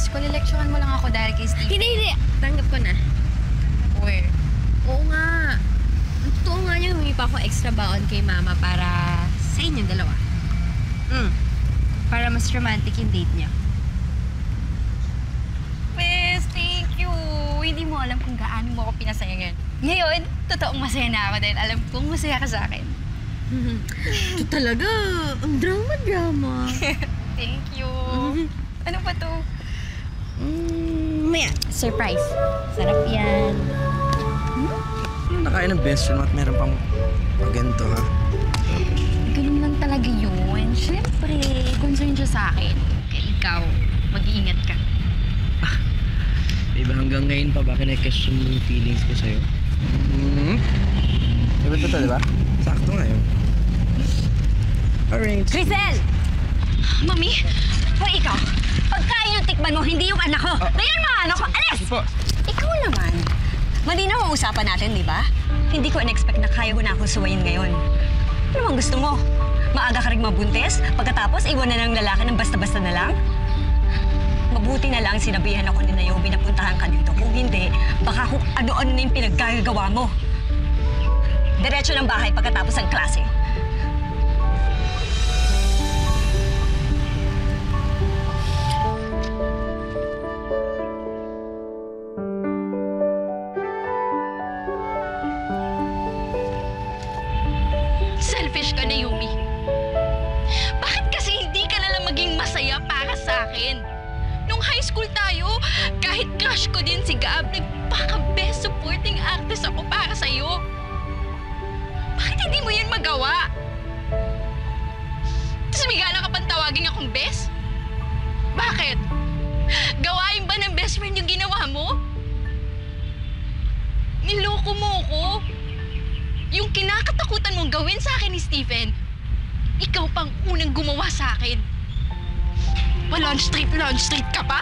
Kulileksyonan mo lang ako dahil kay Steve. Hindi. Tanggap ko na. Uy. Oo nga. Ang totoo nga niya, humingi pa ako extra baon kay Mama para sa inyong dalawa. Para mas romantic yung date niya. Miss, thank you. Hindi mo alam kung gaano mo ako pinasaya ngayon. Ngayon, totoong masaya na ako dahil alam kong masaya ka sa akin. Ito talaga. Ang drama-drama. Thank you. Ano ba to? Maya, surprise. Sarap yan. Nakain ng best friend mo at meron pang ganito, ha? Ganun lang talaga yun. Siyempre, concern siya sa akin. Kaya ikaw, mag-iingat ka. Diba hanggang ngayon pa ba kinay-question mo yung feelings ko sa'yo? Diba ito, diba? Sakto nga yun. Arrange. Crisel! Mami? Hoy, ikaw! Pagkain yung tikman mo, hindi yung anak ko! Dayan mga anak ko! Alis! Po. Ikaw naman. Malinaw ang usapan natin, di ba? Hindi ko in-expect na kaya ko na akong suwayin ngayon. Ano bang gusto mo? Maaga ka rin mabuntis? Pagkatapos, iwan na ng lalaki ng basta-basta na lang? Mabuti na lang sinabihan ako ni Naomi na puntahan ka dito. Kung hindi, baka kung ano-ano na yung pinaggagawa mo. Diretso ng bahay pagkatapos ng klase. Selfish ka, Naomi. Bakit kasi hindi ka na lang maging masaya para sa akin? Nung high school tayo, kahit crush ko din si Gab, nagpaka-best supporting actress ako para sa'yo. Bakit hindi mo yan magawa? Tapos may gana ka pang tawagin akong best? Bakit? Gawain ba ng best friend yung ginawa mo? Niloko mo ko. Yung kinakatakutan mong gawin sa akin ni Stephen, ikaw pang unang gumawa sa akin. Pa-lunch treat ka pa?